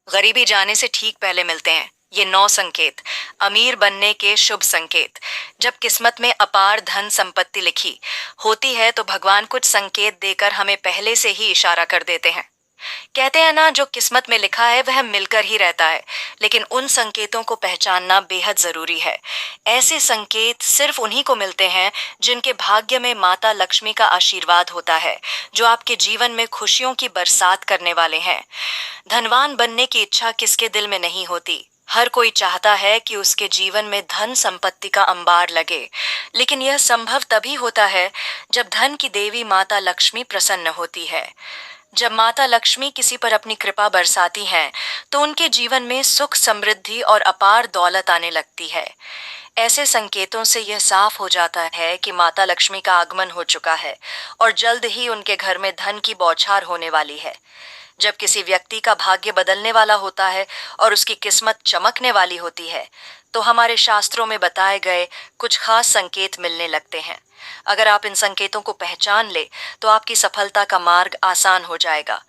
गरीबी जाने से ठीक पहले मिलते हैं ये 9 संकेत। अमीर बनने के शुभ संकेत। जब किस्मत में अपार धन संपत्ति लिखी होती है तो भगवान कुछ संकेत देकर हमें पहले से ही इशारा कर देते हैं। कहते हैं ना, जो किस्मत में लिखा है वह मिलकर ही रहता है, लेकिन उन संकेतों को पहचानना बेहद जरूरी है। ऐसे संकेत सिर्फ उन्हीं को मिलते हैं जिनके भाग्य में माता लक्ष्मी का आशीर्वाद होता है, जो आपके जीवन में खुशियों की बरसात करने वाले हैं। धनवान बनने की इच्छा किसके दिल में नहीं होती। हर कोई चाहता है कि उसके जीवन में धन संपत्ति का अंबार लगे, लेकिन यह संभव तभी होता है जब धन की देवी माता लक्ष्मी प्रसन्न होती है। जब माता लक्ष्मी किसी पर अपनी कृपा बरसाती हैं, तो उनके जीवन में सुख, समृद्धि और अपार दौलत आने लगती है। ऐसे संकेतों से यह साफ हो जाता है कि माता लक्ष्मी का आगमन हो चुका है और जल्द ही उनके घर में धन की बौछार होने वाली है। जब किसी व्यक्ति का भाग्य बदलने वाला होता है और उसकी किस्मत चमकने वाली होती है, तो हमारे शास्त्रों में बताए गए कुछ खास संकेत मिलने लगते हैं। अगर आप इन संकेतों को पहचान ले तो आपकी सफलता का मार्ग आसान हो जाएगा।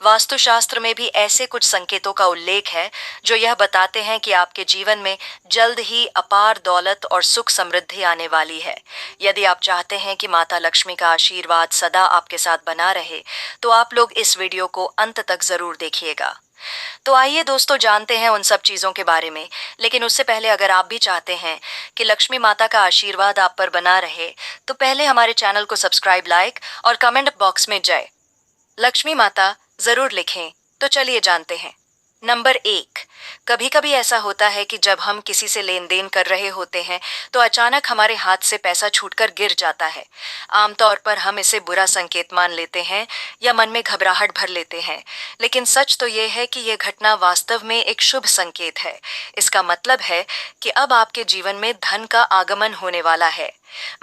वास्तुशास्त्र में भी ऐसे कुछ संकेतों का उल्लेख है जो यह बताते हैं कि आपके जीवन में जल्द ही अपार दौलत और सुख समृद्धि आने वाली है। यदि आप चाहते हैं कि माता लक्ष्मी का आशीर्वाद सदा आपके साथ बना रहे, तो आप लोग इस वीडियो को अंत तक जरूर देखिएगा। तो आइए दोस्तों, जानते हैं उन सब चीज़ों के बारे में। लेकिन उससे पहले अगर आप भी चाहते हैं कि लक्ष्मी माता का आशीर्वाद आप पर बना रहे, तो पहले हमारे चैनल को सब्सक्राइब, लाइक और कमेंट बॉक्स में जय लक्ष्मी माता जरूर लिखें। तो चलिए जानते हैं। नंबर 1। कभी कभी ऐसा होता है कि जब हम किसी से लेन देन कर रहे होते हैं तो अचानक हमारे हाथ से पैसा छूटकर गिर जाता है। आमतौर पर हम इसे बुरा संकेत मान लेते हैं या मन में घबराहट भर लेते हैं, लेकिन सच तो ये है कि यह घटना वास्तव में एक शुभ संकेत है। इसका मतलब है कि अब आपके जीवन में धन का आगमन होने वाला है।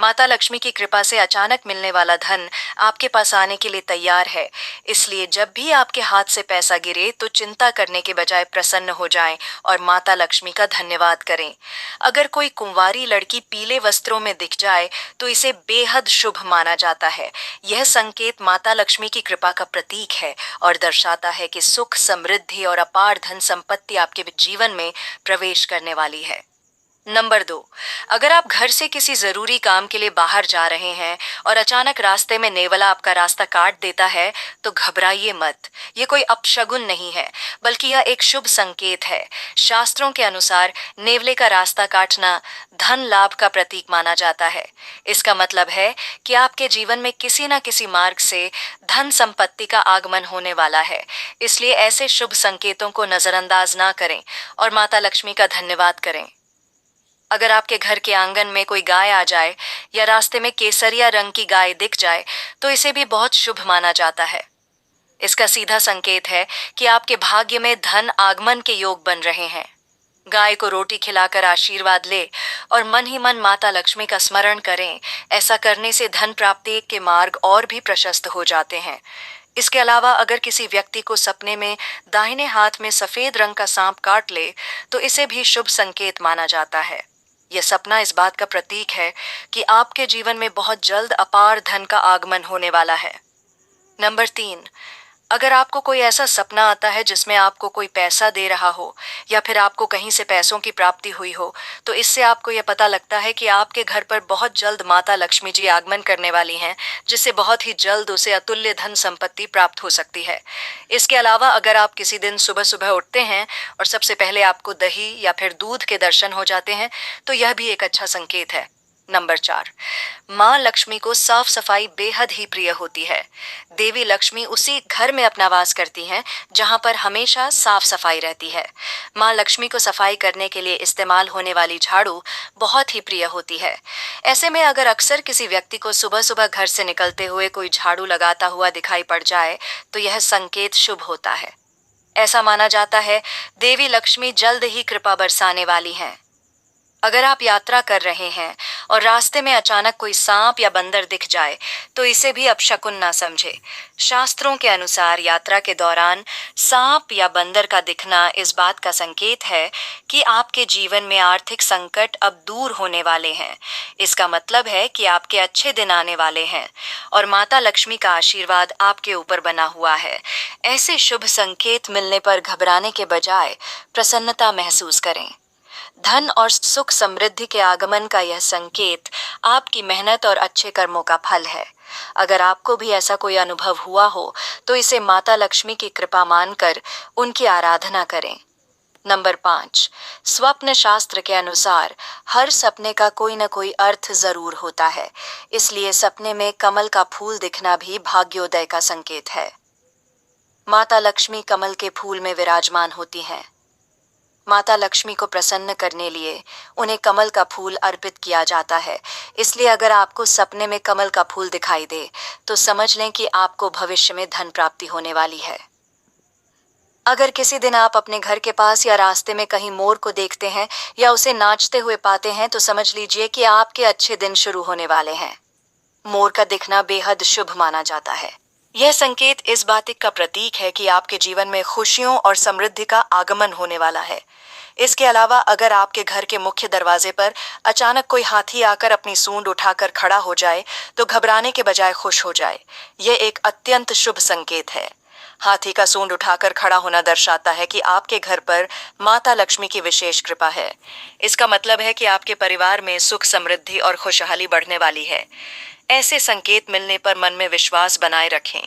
माता लक्ष्मी की कृपा से अचानक मिलने वाला धन आपके पास आने के लिए तैयार है। इसलिए जब भी आपके हाथ से पैसा गिरे तो चिंता करने के बजाय प्रसन्न हो जाएं और माता लक्ष्मी का धन्यवाद करें। अगर कोई कुंवारी लड़की पीले वस्त्रों में दिख जाए तो इसे बेहद शुभ माना जाता है। यह संकेत माता लक्ष्मी की कृपा का प्रतीक है और दर्शाता है कि सुख, समृद्धि और अपार धन संपत्ति आपके जीवन में प्रवेश करने वाली है। नंबर 2। अगर आप घर से किसी जरूरी काम के लिए बाहर जा रहे हैं और अचानक रास्ते में नेवला आपका रास्ता काट देता है, तो घबराइए मत। ये कोई अपशगुन नहीं है, बल्कि यह एक शुभ संकेत है। शास्त्रों के अनुसार नेवले का रास्ता काटना धन लाभ का प्रतीक माना जाता है। इसका मतलब है कि आपके जीवन में किसी न किसी मार्ग से धन संपत्ति का आगमन होने वाला है। इसलिए ऐसे शुभ संकेतों को नजरअंदाज ना करें और माता लक्ष्मी का धन्यवाद करें। अगर आपके घर के आंगन में कोई गाय आ जाए या रास्ते में केसरिया रंग की गाय दिख जाए, तो इसे भी बहुत शुभ माना जाता है। इसका सीधा संकेत है कि आपके भाग्य में धन आगमन के योग बन रहे हैं। गाय को रोटी खिलाकर आशीर्वाद ले और मन ही मन माता लक्ष्मी का स्मरण करें। ऐसा करने से धन प्राप्ति के मार्ग और भी प्रशस्त हो जाते हैं। इसके अलावा अगर किसी व्यक्ति को सपने में दाहिने हाथ में सफेद रंग का सांप काट ले, तो इसे भी शुभ संकेत माना जाता है। यह सपना इस बात का प्रतीक है कि आपके जीवन में बहुत जल्द अपार धन का आगमन होने वाला है। नंबर 3। अगर आपको कोई ऐसा सपना आता है जिसमें आपको कोई पैसा दे रहा हो या फिर आपको कहीं से पैसों की प्राप्ति हुई हो, तो इससे आपको यह पता लगता है कि आपके घर पर बहुत जल्द माता लक्ष्मी जी आगमन करने वाली हैं, जिससे बहुत ही जल्द उसे अतुल्य धन संपत्ति प्राप्त हो सकती है। इसके अलावा अगर आप किसी दिन सुबह सुबह उठते हैं और सबसे पहले आपको दही या फिर दूध के दर्शन हो जाते हैं, तो यह भी एक अच्छा संकेत है। नंबर 4। माँ लक्ष्मी को साफ सफाई बेहद ही प्रिय होती है। देवी लक्ष्मी उसी घर में अपना वास करती हैं जहाँ पर हमेशा साफ सफाई रहती है। माँ लक्ष्मी को सफाई करने के लिए इस्तेमाल होने वाली झाड़ू बहुत ही प्रिय होती है। ऐसे में अगर अक्सर किसी व्यक्ति को सुबह सुबह घर से निकलते हुए कोई झाड़ू लगाता हुआ दिखाई पड़ जाए, तो यह संकेत शुभ होता है। ऐसा माना जाता है देवी लक्ष्मी जल्द ही कृपा बरसाने वाली हैं। अगर आप यात्रा कर रहे हैं और रास्ते में अचानक कोई सांप या बंदर दिख जाए तो इसे भी अपशकुन ना समझे। शास्त्रों के अनुसार यात्रा के दौरान सांप या बंदर का दिखना इस बात का संकेत है कि आपके जीवन में आर्थिक संकट अब दूर होने वाले हैं। इसका मतलब है कि आपके अच्छे दिन आने वाले हैं और माता लक्ष्मी का आशीर्वाद आपके ऊपर बना हुआ है। ऐसे शुभ संकेत मिलने पर घबराने के बजाय प्रसन्नता महसूस करें। धन और सुख समृद्धि के आगमन का यह संकेत आपकी मेहनत और अच्छे कर्मों का फल है। अगर आपको भी ऐसा कोई अनुभव हुआ हो तो इसे माता लक्ष्मी की कृपा मानकर उनकी आराधना करें। नंबर 5, स्वप्न शास्त्र के अनुसार हर सपने का कोई न कोई अर्थ जरूर होता है, इसलिए सपने में कमल का फूल दिखना भी भाग्योदय का संकेत है। माता लक्ष्मी कमल के फूल में विराजमान होती हैं। माता लक्ष्मी को प्रसन्न करने लिए उन्हें कमल का फूल अर्पित किया जाता है, इसलिए अगर आपको सपने में कमल का फूल दिखाई दे तो समझ लें कि आपको भविष्य में धन प्राप्ति होने वाली है। अगर किसी दिन आप अपने घर के पास या रास्ते में कहीं मोर को देखते हैं या उसे नाचते हुए पाते हैं तो समझ लीजिए कि आपके अच्छे दिन शुरू होने वाले हैं। मोर का दिखना बेहद शुभ माना जाता है। यह संकेत इस बात का प्रतीक है कि आपके जीवन में खुशियों और समृद्धि का आगमन होने वाला है। इसके अलावा अगर आपके घर के मुख्य दरवाजे पर अचानक कोई हाथी आकर अपनी सूंड उठाकर खड़ा हो जाए तो घबराने के बजाय खुश हो जाए। यह एक अत्यंत शुभ संकेत है। हाथी का सूंड उठाकर खड़ा होना दर्शाता है कि आपके घर पर माता लक्ष्मी की विशेष कृपा है। इसका मतलब है कि आपके परिवार में सुख समृद्धि और खुशहाली बढ़ने वाली है। ऐसे संकेत मिलने पर मन में विश्वास बनाए रखें।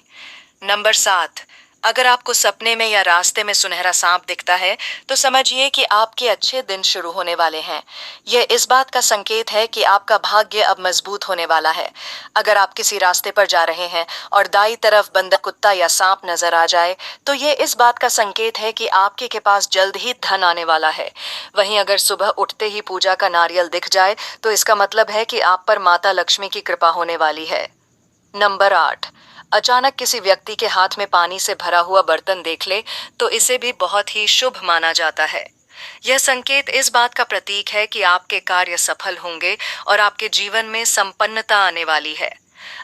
नंबर 7, अगर आपको सपने में या रास्ते में सुनहरा सांप दिखता है तो समझिए कि आपके अच्छे दिन शुरू होने वाले हैं। यह इस बात का संकेत है कि आपका भाग्य अब मजबूत होने वाला है। अगर आप किसी रास्ते पर जा रहे हैं और दाईं तरफ बंदर, कुत्ता या सांप नजर आ जाए तो यह इस बात का संकेत है कि आपके के पास जल्द ही धन आने वाला है। वहीं अगर सुबह उठते ही पूजा का नारियल दिख जाए तो इसका मतलब है कि आप पर माता लक्ष्मी की कृपा होने वाली है। नंबर 8, अचानक किसी व्यक्ति के हाथ में पानी से भरा हुआ बर्तन देख ले तो इसे भी बहुत ही शुभ माना जाता है। यह संकेत इस बात का प्रतीक है कि आपके कार्य सफल होंगे और आपके जीवन में संपन्नता आने वाली है।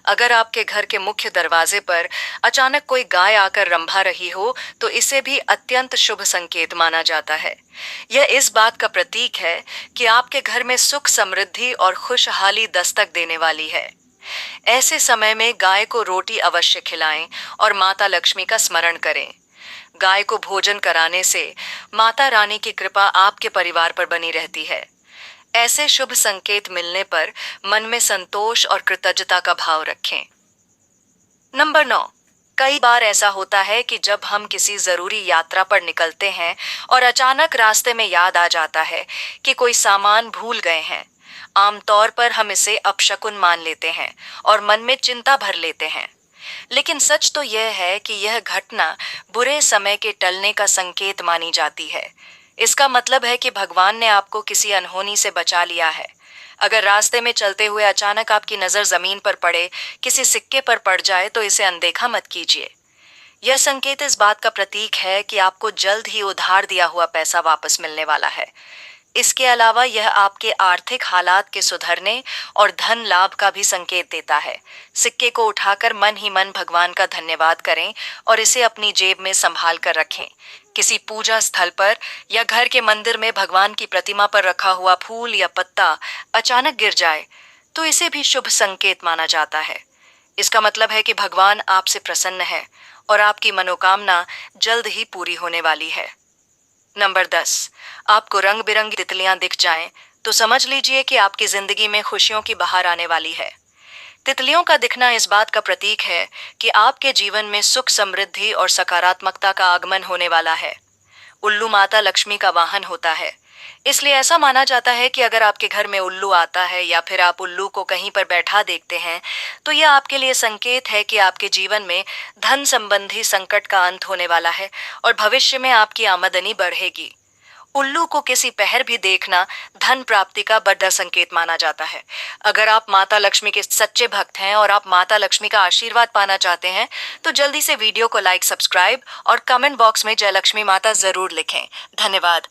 अगर आपके घर के मुख्य दरवाजे पर अचानक कोई गाय आकर रंभा रही हो तो इसे भी अत्यंत शुभ संकेत माना जाता है। यह इस बात का प्रतीक है कि आपके घर में सुख समृद्धि और खुशहाली दस्तक देने वाली है। ऐसे समय में गाय को रोटी अवश्य खिलाएं और माता लक्ष्मी का स्मरण करें। गाय को भोजन कराने से माता रानी की कृपा आपके परिवार पर बनी रहती है। ऐसे शुभ संकेत मिलने पर मन में संतोष और कृतज्ञता का भाव रखें। नंबर 9, कई बार ऐसा होता है कि जब हम किसी जरूरी यात्रा पर निकलते हैं और अचानक रास्ते में याद आ जाता है कि कोई सामान भूल गए हैं। आमतौर पर हम इसे अपशकुन मान लेते हैं और मन में चिंता भर लेते हैं, लेकिन सच तो यह है कि यह घटना बुरे समय के टलने का संकेत मानी जाती है। इसका मतलब है कि भगवान ने आपको किसी अनहोनी से बचा लिया है। अगर रास्ते में चलते हुए अचानक आपकी नजर जमीन पर पड़े, किसी सिक्के पर पड़ जाए तो इसे अनदेखा मत कीजिए। यह संकेत इस बात का प्रतीक है कि आपको जल्द ही उधार दिया हुआ पैसा वापस मिलने वाला है। इसके अलावा यह आपके आर्थिक हालात के सुधरने और धन लाभ का भी संकेत देता है। सिक्के को उठाकर मन ही मन भगवान का धन्यवाद करें और इसे अपनी जेब में संभाल कर रखें। किसी पूजा स्थल पर या घर के मंदिर में भगवान की प्रतिमा पर रखा हुआ फूल या पत्ता अचानक गिर जाए तो इसे भी शुभ संकेत माना जाता है। इसका मतलब है कि भगवान आपसे प्रसन्न है और आपकी मनोकामना जल्द ही पूरी होने वाली है। नंबर 10, आपको रंग बिरंगी तितलियां दिख जाएं तो समझ लीजिए कि आपकी जिंदगी में खुशियों की बहार आने वाली है। तितलियों का दिखना इस बात का प्रतीक है कि आपके जीवन में सुख समृद्धि और सकारात्मकता का आगमन होने वाला है। उल्लू माता लक्ष्मी का वाहन होता है, इसलिए ऐसा माना जाता है कि अगर आपके घर में उल्लू आता है या फिर आप उल्लू को कहीं पर बैठा देखते हैं तो यह आपके लिए संकेत है कि आपके जीवन में धन संबंधी संकट का अंत होने वाला है और भविष्य में आपकी आमदनी बढ़ेगी। उल्लू को किसी पहर भी देखना धन प्राप्ति का बड़ा संकेत माना जाता है। अगर आप माता लक्ष्मी के सच्चे भक्त हैं और आप माता लक्ष्मी का आशीर्वाद पाना चाहते हैं तो जल्दी से वीडियो को लाइक, सब्सक्राइब और कमेंट बॉक्स में जय लक्ष्मी माता जरूर लिखें। धन्यवाद।